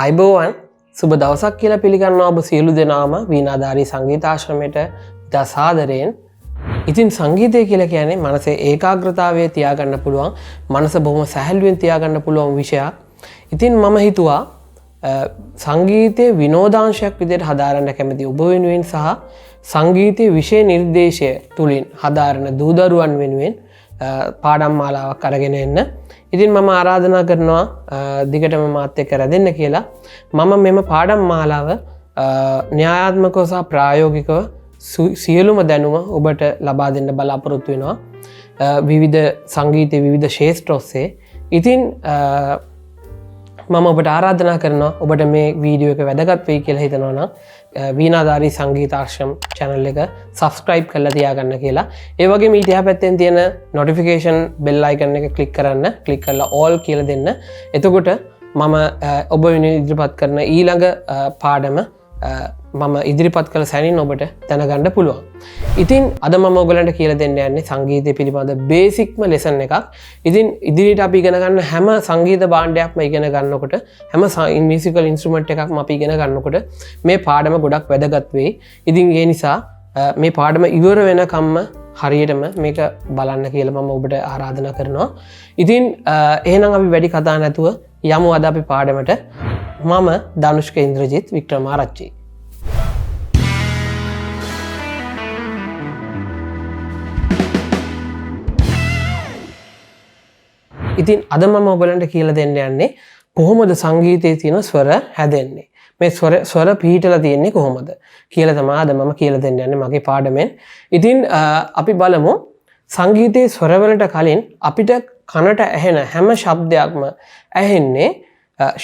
ආයිබෝවන් සුබ දවසක් කියලා පිළිගන්නවා ඔබ සියලු දෙනාම වීණාධාරී සංගීතාශ්‍රමයට ඉතා සාදරයෙන්. ඉතින් සංගීතය කියලා කියන්නේ මනසේ ඒකාග්‍රතාවය තියාගන්න පුළුවන්, මනස බොහොම සැහැල්ලුවෙන් තියාගන්න පුළුවන් විෂයක්. ඉතින් මම හිතුවා සංගීතයේ විනෝදාංශයක් විදිහට හදාරන්න කැමති ඔබ වෙනුවෙන් සහ සංගීතයේ විෂය නිර්දේශය තුලින් හදාරන දූදරුවන් වෙනුවෙන් පාඩම් මාලාවක් අරගෙන එන්න. ඉතින් මම ආරාධනා කරනවා දිගටම මාත් එක්ක රැඳෙන්න කියලා. මම මෙම පාඩම් මාලාව න්‍යායාත්මකව සහ ප්‍රායෝගිකව සියලුම දැනුම ඔබට ලබා දෙන්න බලාපොරොත්තු වෙනවා විවිධ සංගීතයේ විවිධ ක්ෂේත්‍ර ඔස්සේ. ඉතින් මම ඔබට ආරාධනා කරනවා ඔබට මේ වීඩියෝ එක වැදගත් වෙයි කියලා හිතනවා නම් වීණාධාරී සංගීතාශ්‍රම channel එක subscribe කරලා තියාගන්න කියලා. ඒ වගේම ඊට එහා පැත්තෙන් තියෙන notification bell icon එක click කරන්න. click කරලා all කියලා දෙන්න. එතකොට මම ඔබ වෙනුවෙන් ඉදිරිපත් කරන ඊළඟ පාඩම මම ඉදිරිපත් කළ සැනින් ඔබට දැනගන්න පුළුවන්. ඉතින් අද මම ඔයගලන්ට කියලා දෙන්න යන්නේ සංගීතය පිළිබඳ බේසික්ම ලෙසන් එකක්. ඉතින් ඉදිරියට අපි ඉගෙන ගන්න හැම සංගීත භාණ්ඩයක්ම ඉගෙන ගන්නකොට හැම මියුසිකල් ඉන්ස්ට්‍රුමන්ට් එකක්ම අපි ඉගෙන ගන්නකොට මේ පාඩම ගොඩක් වැදගත් වෙයි. ඉතින් ඒ නිසා මේ පාඩම ඉවර වෙනකම්ම හරියටම මේක බලන්න කියලා මම ඔබට ආරාධනා කරනවා. ඉතින් එහෙනම් අපි වැඩි කතා නැතුව යමු අද අපි පාඩමට. මම Danushka Indrajith Wickramaarachchi. ඉතින් අද මම ඔයගලන්ට කියලා දෙන්න යන්නේ කොහොමද සංගීතයේ තියෙන ස්වර හැදෙන්නේ. මේ ස්වර පිහිටලා තියෙන්නේ කොහොමද කියලා තමයි අද මම කියලා දෙන්න යන්නේ මගේ පාඩමෙන්. ඉතින් අපි බලමු සංගීතයේ ස්වරවලට කලින් අපිට කනට ඇහෙන හැම ශබ්දයක්ම ඇහෙන්නේ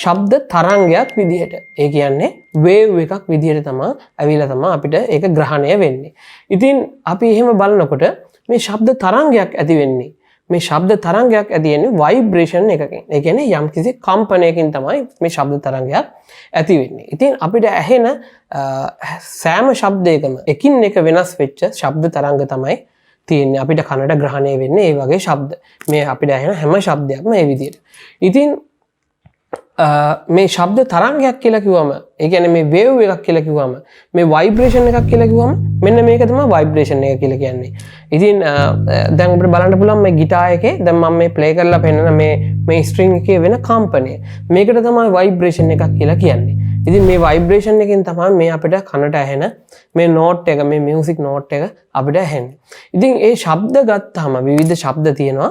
ශබ්ද තරංගයක් විදිහට. ඒ කියන්නේ වේව් එකක් විදිහට තමයි ඇවිල්ලා තමයි අපිට ඒක ග්‍රහණය වෙන්නේ. ඉතින් අපි එහෙම බලනකොට මේ ශබ්ද තරංගයක් ඇති වෙන්නේ මේ ශබ්ද තරංගයක් ඇති වෙන්නේ ভাইබ්‍රේෂන් එකකින්. ඒ කියන්නේ යම්කිසි කම්පනයකින් තමයි මේ ශබ්ද තරංගයක් ඇති වෙන්නේ. ඉතින් අපිට ඇහෙන සෑම ශබ්දයකම එකින් එක වෙනස් වෙච්ච ශබ්ද තරංග තමයි තියෙන්නේ. අපිට කනට ග්‍රහණය වෙන්නේ ඒ වගේ ශබ්ද. මේ අපිට ඇහෙන හැම ශබ්දයක්ම මේ විදිහට. ඉතින් මේ ශබ්ද තරංගයක් කියලා කිව්වම ඒ කියන්නේ මේ වේව් එකක් කියලා කිව්වම මේ ভাইබ්‍රේෂන් එකක් කියලා කිව්වම මෙන්න මේක තමයි ভাইබ්‍රේෂන් එක කියලා කියන්නේ. ඉතින් දැන් අපිට බලන්න පුළුවන් මේ গিitar එකේ දැන් මම මේ ප්ලේ කරලා පෙන්නන මේ ස්ට්‍රින්ග් එකේ වෙන කම්පනය. මේකට තමයි ভাইබ්‍රේෂන් එකක් කියලා කියන්නේ. ඉතින් මේ ভাইබ්‍රේෂන් එකෙන් තමයි මේ අපිට කනට ඇහෙන මේ නෝට් එක මේ මියුසික් නෝට් එක අපිට ඇහෙන්නේ. ඉතින් ඒ ශබ්ද ගත්තාම විවිධ ශබ්ද තියෙනවා.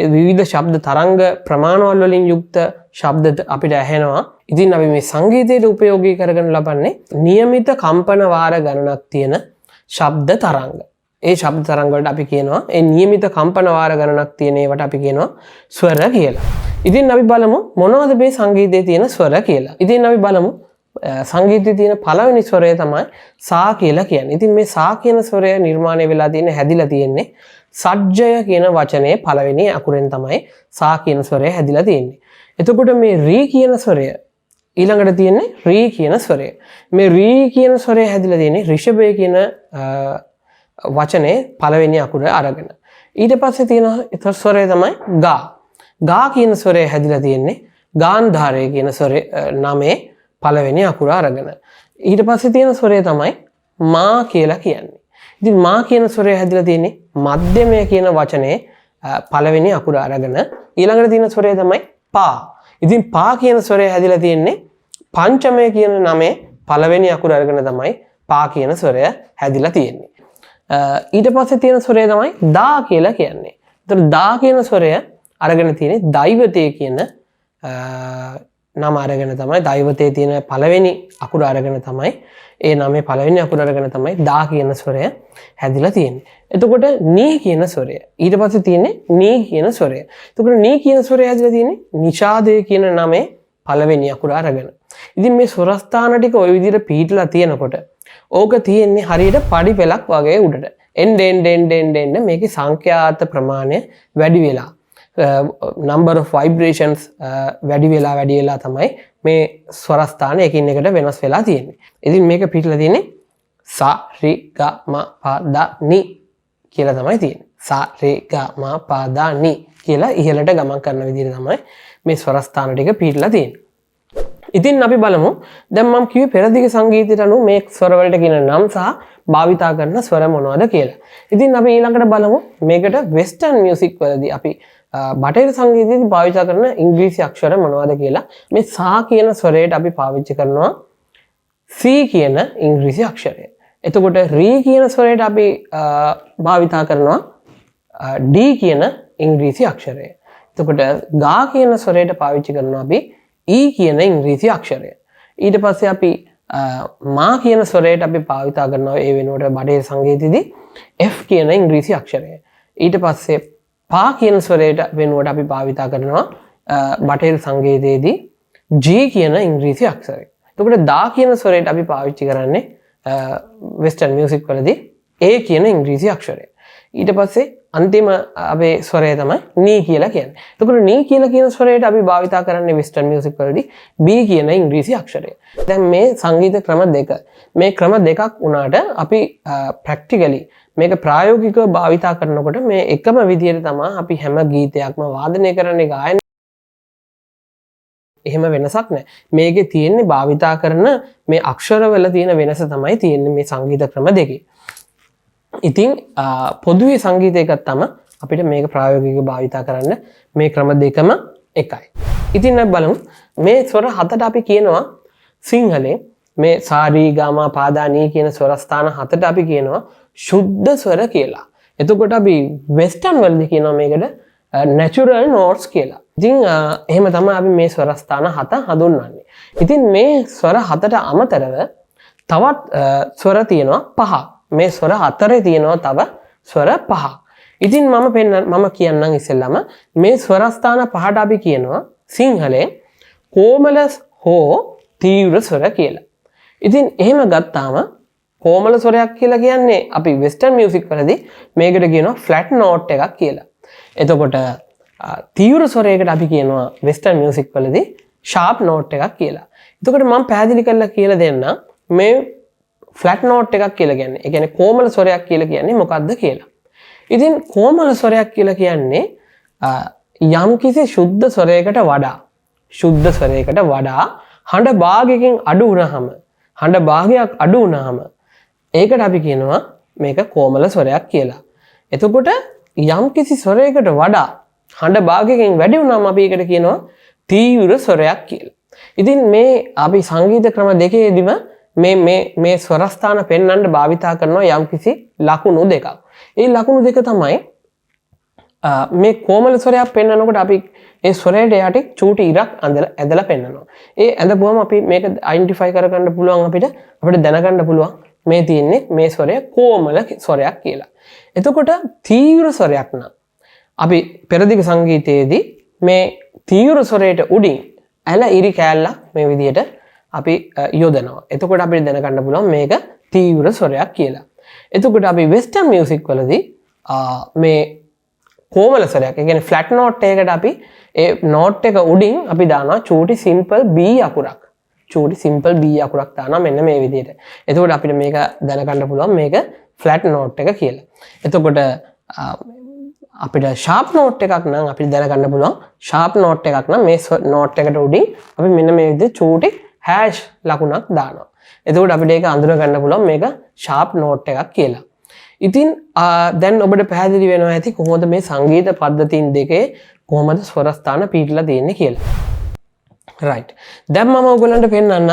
ඒ විවිධ ශබ්ද තරංග ප්‍රමාණවල වලින් යුක්ත ශබ්ද අපිට ඇහෙනවා. ඉතින් අපි මේ සංගීතයට උපයෝගී කරගෙන ලබන්නේ નિયમિત කම්පන වාර ගණනක් තියෙන ශබ්ද තරංග. ඒ ශබ්ද තරංග වලට අපි කියනවා ඒ નિયમિત කම්පන වාර ගණනක් තියෙන ඒවට අපි කියනවා ස්වර කියලා. ඉතින් අපි බලමු මොනවද මේ සංගීතයේ තියෙන ස්වර කියලා. ඉතින් අපි බලමු සංගීතයේ තියෙන පළවෙනි ස්වරය තමයි සා කියලා කියන්නේ. ඉතින් මේ සා කියන ස්වරය නිර්මාණය වෙලා තියෙන්නේ හැදිලා තියෙන්නේ සජ්ජය කියන වචනේ පළවෙනි අකුරෙන් තමයි සා කියන ස්වරය හැදිලා තියෙන්නේ. එතකොට මේ රී කියන ස්වරය ඊළඟට තියෙන්නේ රී කියන ස්වරය. මේ රී කියන ස්වරය හැදිලා තියෙන්නේ රිෂභය කියන වචනේ පළවෙනි අකුර අරගෙන. ඊට පස්සේ තියෙන ස්වරය තමයි ගා. ගා කියන ස්වරය හැදිලා තියෙන්නේ ගාන්ධාරය කියන ස්වරේ නමේ පළවෙනි අකුර අරගෙන. ඊට පස්සේ තියෙන ස්වරය තමයි මා කියලා කියන්නේ. ඉතින් මා කියන ස්වරය හැදිලා තියෙන්නේ මධ්‍යමය කියන වචනේ පළවෙනි අකුර අරගෙන. ඊළඟට තියෙන ස්වරය තමයි පා. ඉතින් පා කියන ස්වරය හැදිලා තියෙන්නේ පංචමය කියන නමේ පළවෙනි අකුර අරගෙන තමයි පා කියන ස්වරය හැදිලා තියෙන්නේ. ඊට පස්සේ තියෙන ස්වරය තමයි දා කියලා කියන්නේ. ඒතර දා කියන ස්වරය අරගෙන තියෙන්නේ දෛවතය කියන නම අරගෙන තමයි දෛවතයේ තියෙන පළවෙනි අකුර අරගෙන තමයි ඒ නමේ පළවෙනි අකුර අරගෙන තමයි දා කියන ස්වරය හැදිලා තියෙන්නේ. එතකොට නී කියන ස්වරය ඊට පස්සේ තියෙන්නේ නී කියන ස්වරය. එතකොට නී කියන ස්වරය හැදිලා තියෙන්නේ නිෂාදය කියන නමේ පළවෙනි අකුර අරගෙන. ඉතින් මේ ස්වරස්ථාන ටික ওই විදිහට පිටලා තියෙනකොට ඕක තියෙන්නේ හරියට පඩි පෙලක් වගේ උඩට. එන්න මේකේ සංඛ්‍යාත ප්‍රමාණය වැඩි වෙලා number of vibrations වැඩි වෙලා තමයි මේ ස්වරස්ථාන එකින් එකට වෙනස් වෙලා තියෙන්නේ. ඉතින් මේක පිටලා තියෙන්නේ සා රි ගා මා පා දා නි කියලා තමයි තියෙන්නේ. සා රි ගා මා පා දා නි කියලා ඉහළට ගමන් කරන විදිහට තමයි මේ ස්වරස්ථාන ටික පිටලා තියෙන්නේ. ඉතින් අපි බලමු දැන් මම කිව්වේ පෙරදිග සංගීතයට අනුව මේ ස්වර වලට කියන නම් සහ භාවිතා කරන ස්වර මොනවද කියලා. ඉතින් අපි ඊළඟට බලමු මේකට වෙස්ටර්න් මියුසික් වලදී අපි බටහිර සංගීතයේදී භාවිතා කරන ඉංග්‍රීසි අක්ෂර මොනවද කියලා. මේ සා කියන ස්වරයට අපි පාවිච්චි කරනවා C කියන ඉංග්‍රීසි අක්ෂරය. එතකොට රී කියන ස්වරයට අපි භාවිතා කරනවා D කියන ඉංග්‍රීසි අක්ෂරය. එතකොට ගා කියන ස්වරයට පාවිච්චි කරනවා අපි E කියන ඉංග්‍රීසි අක්ෂරය. ඊට පස්සේ අපි මා කියන ස්වරයට අපි භාවිතා කරනවා ඒ වෙනුවට බටහිර සංගීතයේදී F කියන ඉංග්‍රීසි අක්ෂරය. ඊට පස්සේ පා කියන ස්වරයට වෙනුවට අපි භාවිතා කරනවා බටහිර සංගීතයේදී G කියන ඉංග්‍රීසි අක්ෂරය. එතකොට දා කියන ස්වරයට අපි පාවිච්චි කරන්නේ වෙස්ටර්න් මියුසික් වලදී A කියන ඉංග්‍රීසි අක්ෂරය. ඊට පස්සේ අන්තිම අපේ ස්වරය තමයි නී කියලා කියන්නේ. එතකොට නී කියලා කියන ස්වරයට අපි භාවිතා කරන්නේ වෙස්ටර්න් මියුසික් වලදී B කියන ඉංග්‍රීසි අක්ෂරය. දැන් මේ සංගීත ක්‍රම දෙක මේ ක්‍රම දෙකක් වුණාට අපි ප්‍රැක්ටිකලි මේක ප්‍රායෝගිකව භාවිතා කරනකොට මේ එකම විදිහට තමයි අපි හැම ගීතයක්ම වාදනය කරන්නේ ගායන එහෙම වෙනසක් නැහැ. මේකේ තියෙන්නේ භාවිතා කරන මේ අක්ෂරවල තියෙන වෙනස තමයි තියෙන්නේ මේ සංගීත ක්‍රම දෙකේ. ඉතින් පොදුවේ සංගීතයකත් තමයි අපිට මේක ප්‍රායෝගිකව භාවිතා කරන්න මේ ක්‍රම දෙකම එකයි. ඉතින් අපි බලමු මේ ස්වර හතට අපි කියනවා සිංහලෙන් මේ සා රී ගා මා පා දා නී කියන ස්වර ස්ථාන හතට අපි කියනවා ශුද්ධ ස්වර කියලා. එතකොට අපි වෙස්ටර්න් වලදී කියනවා මේකට natural notes කියලා. ඉතින් එහෙම තමයි අපි මේ ස්වර ස්ථාන හත හඳුන්වන්නේ. ඉතින් මේ ස්වර හතට අමතරව තවත් ස්වර තියෙනවා පහක්. මේ ස්වර හතරේ තියෙනවා තව ස්වර පහක්. ඉතින් මම කියන්නම් ඉස්සෙල්ලාම මේ ස්වර ස්ථාන පහට අපි කියනවා සිංහලෙන් කොමල හෝ තීව්‍ර ස්වර කියලා. ඉතින් එහෙම ගත්තාම කොමල ස්වරයක් කියලා කියන්නේ අපි වෙස්ටර්න් මියුසික් වලදී මේකට කියනවා ෆ්ලැට් නෝට් එකක් කියලා. එතකොට තීව්‍ර ස්වරයකට අපි කියනවා වෙස්ටර්න් මියුසික් වලදී ෂාප් නෝට් එකක් කියලා. එතකොට මම පැහැදිලි කරලා කියලා දෙන්නම් මේ ෆ්ලැට් නෝට් එකක් කියලා කියන්නේ. ඒ කියන්නේ කොමල ස්වරයක් කියලා කියන්නේ මොකක්ද කියලා. ඉතින් කොමල ස්වරයක් කියලා කියන්නේ යම්කිසි ශුද්ධ ස්වරයකට වඩා හඬ භාගයකින් අඩු වුණාම හඬ භාගයක් අඩු වුණාම ඒකට අපි කියනවා මේක කොමල ස්වරයක් කියලා. එතකොට යම්කිසි ස්වරයකට වඩා හඬ භාගයකින් වැඩි වුණාම අපි ඒකට කියනවා තීව්‍ර ස්වරයක් කියලා. ඉතින් මේ අපි සංගීත ක්‍රම දෙකේදීම මේ ස්වරස්ථාන පෙන්වන්න භාවිතා කරනවා යම්කිසි ලකුණු දෙකක්. ඒ ලකුණු දෙක තමයි මේ කොමල ස්වරයක් පෙන්වනකොට අපි ඒ ස්වරයට යටි චූටි ඉරක් ඇදලා පෙන්වනවා. ඒ ඇඳපුවම අපි මේක අයිඩෙන්ටිෆයි කරගන්න පුළුවන් අපිට දැනගන්න පුළුවන් මේ තියෙන්නේ මේ ස්වරය කොමල ස්වරයක් කියලා. එතකොට තීව්‍ර ස්වරයක් නම් අපි පෙරදිග සංගීතයේදී මේ තීව්‍ර ස්වරයට උඩින් ඇල ඉරි කෑල්ලක් මේ විදිහට අපි යොදනවා. එතකොට අපිට දැනගන්න පුළුවන් මේක තීව්‍ර ස්වරයක් කියලා. එතකොට අපි වෙස්ටර්න් මියුසික් වලදී මේ කොමල ස්වරයක්, ඒ කියන්නේ ෆ්ලැට් නෝට් එකකට අපි ඒ නෝට් එක උඩින් අපි දානවා චූටි සිම්පල් B අකුරක්. චූටි සිම්පල් B අකුරක් දානවා මෙන්න මේ විදිහට. එතකොට අපිට මේක දැනගන්න පුළුවන් මේක ෆ්ලැට් නෝට් එක කියලා. එතකොට අපිට ෂාප් නෝට් එකක් නම් අපිට දැනගන්න පුළුවන් ෂාප් නෝට් එකක් නම් මේ නෝට් එකට උඩින් අපි මෙන්න මේ විදිහට චූටි හැෂ් ලකුණක් දානවා. එතකොට අපිට ඒක අඳුර ගන්න පුළුවන් මේක ෂාප් නෝට් එකක් කියලා. ඉතින් දැන් ඔබට පැහැදිලි වෙනවා ඇති කොහොමද මේ සංගීත පද්ධතීන් දෙකේ කොහොමද ස්වර ස්ථාන පිටලා තියෙන්නේ කියලා. රයිට්. දැන් මම ඔයගලන්ට පෙන්නන්නම්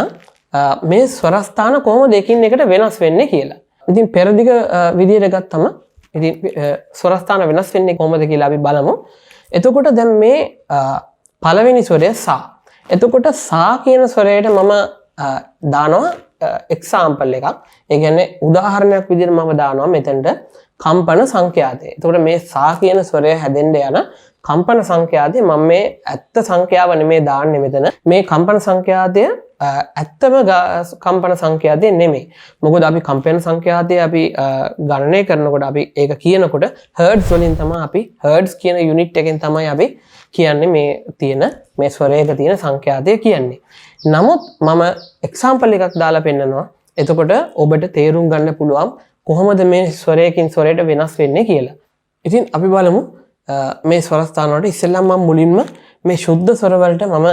මේ ස්වර ස්ථාන කොහොමද එකින් එකට වෙනස් වෙන්නේ කියලා. ඉතින් පෙරදිග විදියට ගත්තම ඉතින් ස්වර ස්ථාන වෙනස් වෙන්නේ කොහොමද කියලා අපි බලමු. එතකොට දැන් මේ පළවෙනි ස්වරය සා. එතකොට සා කියන ස්වරයට මම දානවා එක්සාම්පල් එකක්. ඒ කියන්නේ උදාහරණයක් විදිහට මම දානවා මෙතනට කම්පන සංඛ්‍යාතය. එතකොට මේ සා කියන ස්වරය හැදෙන්න යන කම්පන සංඛ්‍යාතය මම මේ ඇත්ත සංඛ්‍යාව නෙමෙයි දාන්නේ මෙතන. මේ කම්පන සංඛ්‍යාතය ඇත්තම කම්පන සංඛ්‍යාතය නෙමෙයි. මොකද අපි කම්පන සංඛ්‍යාතය අපි ගණනය කරනකොට අපි ඒක කියනකොට හර්ට්ස් වලින් තමයි අපි හර්ට්ස් කියන යුනිට් එකෙන් තමයි අපි කියන්නේ මේ තියෙන මේ ස්වරයක තියෙන සංඛ්‍යාතය කියන්නේ. නමුත් මම එක්සාම්පල් එකක් දාලා පෙන්නනවා. එතකොට ඔබට තේරුම් ගන්න පුළුවන් කොහොමද මේ ස්වරයකින් ස්වරයට වෙනස් වෙන්නේ කියලා. ඉතින් අපි බලමු මේ ස්වර ස්ථාන වලට ඉස්සෙල්ලා මම මුලින්ම මේ ශුද්ධ ස්වර වලට මම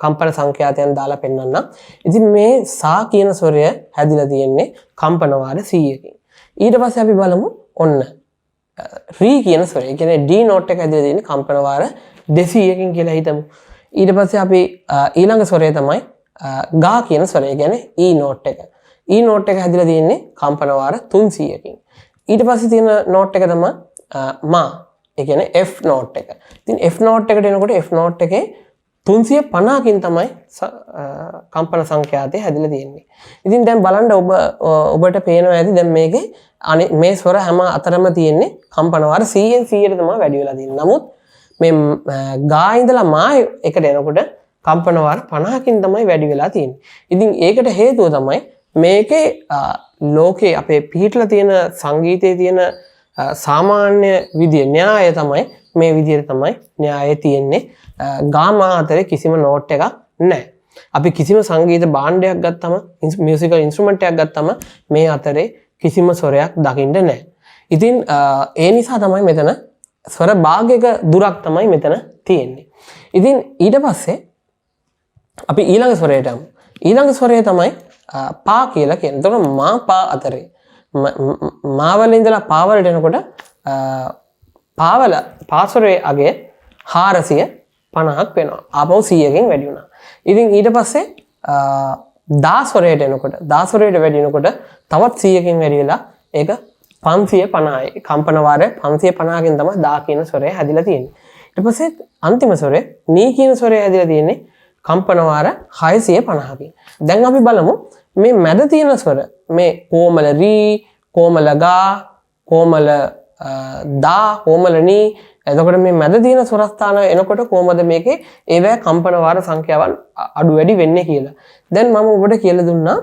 කම්පන සංඛ්‍යාතයන් දාලා පෙන්නන්නම්. ඉතින් මේ සා කියන ස්වරය හැදිලා තියෙන්නේ කම්පන වාර 100කින්. ඊට පස්සේ අපි බලමු ඔන්න රී කියන ස්වරය. ඒ කියන්නේ D note එක හැදිලා තියෙන්නේ කම්පන වාර 200කින් කියලා හිතමු. ඊට පස්සේ අපි ඊළඟ ස්වරය තමයි ගා කියන ස්වරය. ඒ කියන්නේ E note එක. E note එක හැදිලා තියෙන්නේ කම්පන වාර 300කින්. ඊට පස්සේ තියෙන note එක තමයි මා. ඒ කියන්නේ F note එක. ඉතින් F note එකට එනකොට F note එකේ 350කින් තමයි කම්පන සංඛ්‍යාතය හැදිලා තියෙන්නේ. ඉතින් දැන් බලන්න ඔබට පේනවා ඇති දැන් මේකේ මේ ස්වර හැම අතරම තියෙන්නේ කම්පන වාර 100න් 100ට තමයි වැඩි වෙලා තියෙන්නේ. නමුත් මේ ගා ඉඳලා මා එකට එනකොට කම්පන වාර 50කින් තමයි වැඩි වෙලා තියෙන්නේ. ඉතින් ඒකට හේතුව තමයි මේකේ ලෝකේ අපේ පිහිටලා තියෙන සංගීතයේ තියෙන සාමාන්‍ය විදිය න්‍යාය තමයි මේ විදියට තමයි න්‍යායය තියෙන්නේ. ගාමා අතරේ කිසිම නෝට් එකක් නැහැ. අපි කිසිම සංගීත භාණ්ඩයක් ගත්තම මියුසිකල් ඉන්ස්ට්‍රුමන්ට් එකක් ගත්තම මේ අතරේ කිසිම ස්වරයක් දකින්න නැහැ. ඉතින් ඒ නිසා තමයි මෙතන ස්වර භාගයක දුරක් තමයි මෙතන තියෙන්නේ. ඉතින් ඊට පස්සේ අපි ඊළඟ ස්වරයට යමු. ඊළඟ ස්වරය තමයි පා කියලා කියන්නේ. එතකොට මා පා අතරේ මාවල ඉඳලා පාවලට එනකොට පාවල පාස්වරයේ අගය 450ක් වෙනවා. ආපහු 100කින් වැඩි වුණා. ඉතින් ඊට පස්සේ දාස්වරයට එනකොට දාස්වරයට වැඩි වෙනකොට තවත් 100කින් වැඩි වෙලා ඒක 550යි. කම්පන වාරය 550කින් තමයි දා කියන ස්වරය හැදිලා තියෙන්නේ. ඊට පස්සේ අන්තිම ස්වරය නී කියන ස්වරය හැදිලා තියෙන්නේ කම්පන වාර 650කින්. දැන් අපි බලමු මේ මැද තියෙන ස්වර මේ කොමල රී, කොමල ගා, කොමල දා, කොමල නී. එතකොට මේ මැද තියෙන ස්වරස්ථාන එනකොට කොහොමද මේකේ ඒවැ කම්පන වාර සංඛ්‍යාවන් අඩු වැඩි වෙන්නේ කියලා. දැන් මම ඔබට කියලා දුන්නා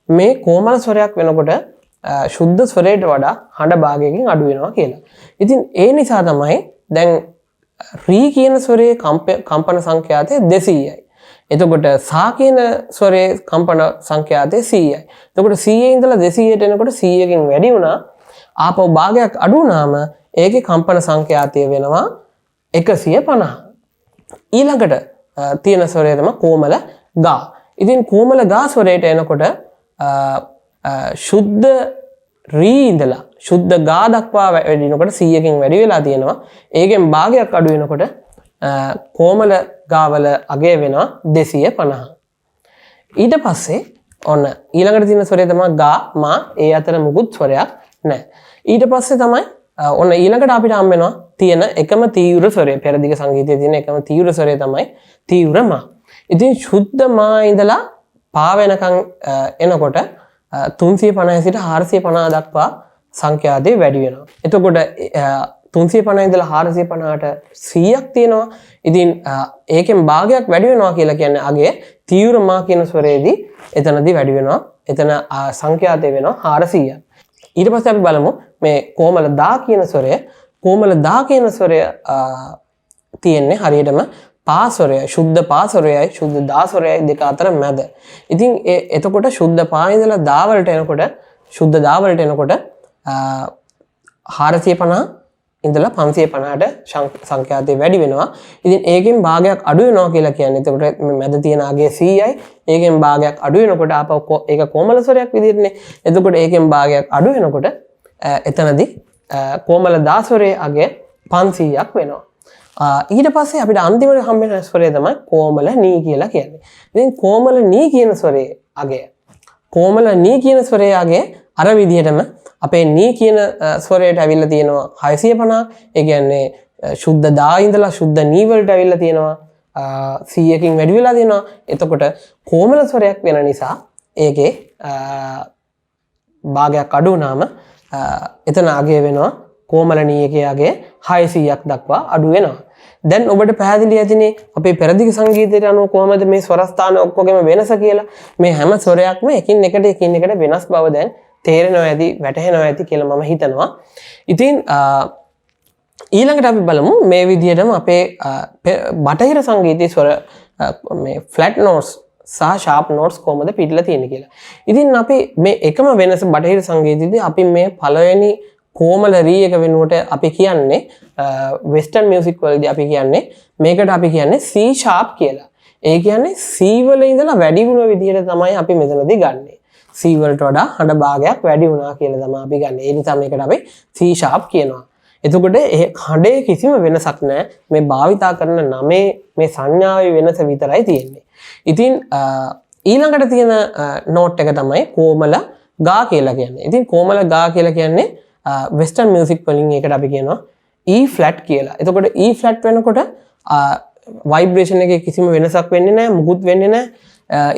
මේ කොමල ස්වරයක් වෙනකොට ශුද්ධ ස්වරයට වඩා හඬ භාගයකින් අඩු වෙනවා කියලා. ඉතින් ඒ නිසා තමයි දැන් රී කියන ස්වරයේ කම්පන සංඛ්‍යාතය 200යි. එතකොට සා කියන ස්වරයේ කම්පන සංඛ්‍යාතය 100යි. එතකොට 100 ඉඳලා 200ට එනකොට 100කින් වැඩි වුණා. ආපහු භාගයක් අඩු වුණාම ඒකේ කම්පන සංඛ්‍යාතය වෙනවා 150. ඊළඟට තියෙන ස්වරය තමයි කොමල ගා. ඉතින් කොමල ගා ස්වරයට එනකොට ශුද්ධ රී ඉඳලා ශුද්ධ ගා දක්වා වැඩිනකොට 100කින් වැඩි වෙලා තියෙනවා. ඒකෙන් භාගයක් අඩු වෙනකොට කොමල ගාවල අගය වෙනවා 250. ඊට පස්සේ ඔන්න ඊළඟට තියෙන ස්වරය තමයි ගා මා. ඒ අතර මුකුත් ස්වරයක් නැහැ. ඊට පස්සේ තමයි ඔන්න ඊළඟට අපිට හම් වෙනවා තියෙන එකම තීව්‍ර ස්වරය. පෙරදිග සංගීතයේ තියෙන එකම තීව්‍ර ස්වරය තමයි තීව්‍ර මා. ඉතින් ශුද්ධ මා ඉඳලා පා වෙනකන් එනකොට 350 සිට 450 දක්වා සංඛ්‍යාතය වැඩි වෙනවා. එතකොට 350 ඉඳලා 450ට 100ක් තියෙනවා. ඉතින් ඒකෙන් භාගයක් වැඩි වෙනවා කියලා කියන්නේ අගේ තීව්‍ර මා කියන ස්වරයේදී එතනදී වැඩි වෙනවා. එතන සංඛ්‍යාතය වෙනවා 400ක්. ඊට පස්සේ අපි බලමු මේ කොමල දා කියන ස්වරය. කොමල දා කියන ස්වරය තියෙන්නේ හරියටම පා ස්වරය, ශුද්ධ පා ස්වරයයි ශුද්ධ දා ස්වරයයි දෙක අතර මැද. ඉතින් එතකොට ශුද්ධ පා ඉඳලා දා වලට එනකොට ශුද්ධ දා වලට එනකොට 450 ඉඳලා 550ට සංඛ්‍යාතය වැඩි වෙනවා. ඉතින් ඒකෙන් භාගයක් අඩු වෙනවා කියලා කියන්නේ. එතකොට මේ මැද තියෙන අගය 100යි. ඒකෙන් භාගයක් අඩු වෙනකොට ආපහු ඒක කොමල ස්වරයක් විදිහටනේ. එතකොට ඒකෙන් භාගයක් අඩු වෙනකොට එතනදී කොමල දා ස්වරයේ අගය 500ක් වෙනවා. ඊට පස්සේ අපිට අන්තිමට හම්බ වෙන ස්වරය තමයි කොමල නී කියලා කියන්නේ. ඉතින් කොමල නී කියන ස්වරයේ අගය කොමල නී කියන ස්වරයේ අගය අර විදිහටම අපේ නී කියන ස්වරයට ඇවිල්ලා තියෙනවා 650. ඒ කියන්නේ ශුද්ධ දා ඉඳලා ශුද්ධ නී වලට ඇවිල්ලා තියෙනවා 100කින් වැඩි වෙලා තියෙනවා. එතකොට කොමල ස්වරයක් වෙන නිසා ඒකේ භාගයක් අඩු වුණාම එතන අගය වෙනවා කොමල නී එකේ අගය 600ක් දක්වා අඩු වෙනවා. දැන් ඔබට පැහැදිලි ඇතිනේ අපේ පෙරදිග සංගීතයට අනුව කොහොමද මේ ස්වරස්ථාන ඔක්කොගෙම වෙනස කියලා. මේ හැම ස්වරයක්ම එකින් එකට වෙනස් බව දැන් තේරෙනවා ඇති, වැටහෙනවා ඇති කියලා මම හිතනවා. ඉතින් ඊළඟට අපි බලමු මේ විදිහටම අපේ බටහිර සංගීතයේ ස්වර මේ ෆ්ලැට් නෝට්ස් සහ ෂාප් නෝට්ස් කොහොමද පිටලා තියෙන්නේ කියලා. ඉතින් අපි මේ එකම වෙනස බටහිර සංගීතයේදී අපි මේ පළවෙනි කෝමල රී එක වෙනුවට අපි කියන්නේ වෙස්ටර්න් මියුසික් වලදී අපි කියන්නේ මේකට අපි කියන්නේ C sharp කියලා. ඒ කියන්නේ C වල ඉඳලා වැඩි වුණ විදිහට තමයි අපි මෙතනදී ගන්නෙ. C වලට වඩා හඬ භාගයක් වැඩි වුණා කියලා තමයි අපි ගන්නෙ. ඒ නිසා මේකට අපි C sharp කියනවා. එතකොට හඬේ කිසිම වෙනසක් නැහැ. මේ භාවිතා කරන නමේ මේ සංඥාවේ වෙනස විතරයි තියෙන්නේ. ඉතින් ඊළඟට තියෙන නෝට් එක තමයි කෝමල ගා කියලා කියන්නේ. ඉතින් කෝමල ගා කියලා කියන්නේ වෙස්ටර්න් මියුසික් වලින් ඒකට අපි කියනවා E flat කියලා. එතකොට E flat වෙනකොට වයිබ්‍රේෂන් එකේ කිසිම වෙනසක් වෙන්නේ නැහැ, මුකුත් වෙන්නේ නැහැ.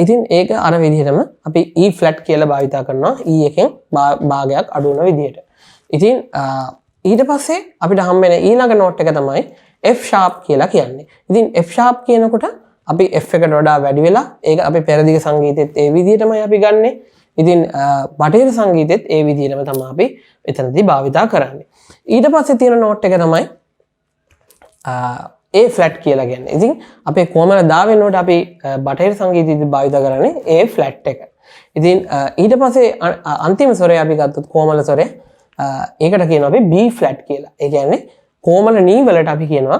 ඉතින් ඒක අර විදිහටම අපි E flat කියලා භාවිතා කරනවා E එකෙන් භාගයක් අඩු වෙන විදිහට. ඉතින් ඊට පස්සේ අපිට හම්බෙන ඊළඟ නෝට් එක තමයි F sharp කියලා කියන්නේ. ඉතින් F sharp කියනකොට අපි F එකට වඩා වැඩි වෙලා ඒක අපි පෙරදිග සංගීතෙත් ඒ විදිහටමයි අපි ගන්නෙ. ඉතින් බටහිර සංගීතෙත් ඒ විදිහටම තමයි අපි එතනදී භාවිතා කරන්නේ. ඊට පස්සේ තියෙන නෝට් එක තමයි A flat කියලා කියන්නේ. ඉතින් අපේ කොමල දා වෙනකොට අපි බටහිර සංගීතයේදී භාවිතා කරන්නේ A flat එක. ඉතින් ඊට පස්සේ අන්තිම ස්වරය අපි ගත්තොත් කොමල ස්වරය ඒකට කියනවා අපි B flat කියලා. ඒ කියන්නේ කොමල නී වලට අපි කියනවා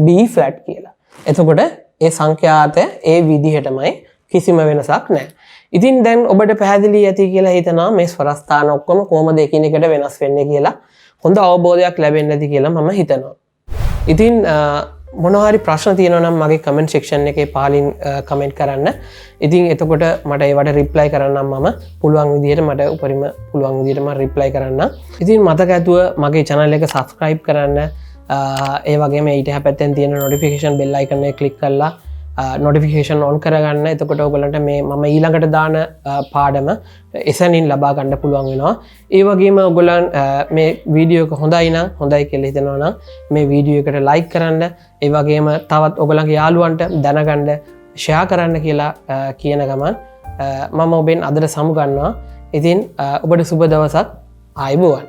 B flat කියලා. එතකොට ඒ සංඛ්‍යාතය ඒ විදිහටමයි කිසිම වෙනසක් නැහැ. ඉතින් දැන් ඔබට පැහැදිලි ඇති කියලා හිතනවා මේ ස්වරස්ථාන ඔක්කොම කොහොමද එකිනෙකට වෙනස් වෙන්නේ කියලා හොඳ අවබෝධයක් ලැබෙන්නේ නැති කියලා මම හිතනවා. ඉතින් මොනවා හරි ප්‍රශ්න තියෙනවා නම් මගේ කමෙන්ට් සෙක්ෂන් එකේ පහලින් කමෙන්ට් කරන්න. ඉතින් එතකොට මට ඒවට රිප්ලයි කරන්නම් මම පුළුවන් විදිහට මට උපරිම පුළුවන් විදිහට මම රිප්ලයි කරන්නම්. ඉතින් මතක ඇතුව මගේ channel එක subscribe කරන්න. ඒ වගේම ඊට හැපැත්තෙන් තියෙන notification bell icon එක click කරලා notification on කරගන්න. එතකොට ඔයගලන්ට මේ මම ඊළඟට දාන පාඩම එසැනින් ලබා ගන්න පුළුවන් වෙනවා. ඒ වගේම ඔයගලන් මේ වීඩියෝ එක හොඳයි නම් හොඳයි කියලා හිතනවා නම් මේ වීඩියෝ එකට like කරන්න. ඒ වගේම තවත් ඔයගලන්ගේ යාළුවන්ට දැනගන්න share කරන්න කියලා කියන ගමන් මම ඔබෙන් අදට සමු ගන්නවා. ඉතින් ඔබට සුබ දවසක්. ආයුබෝවන්.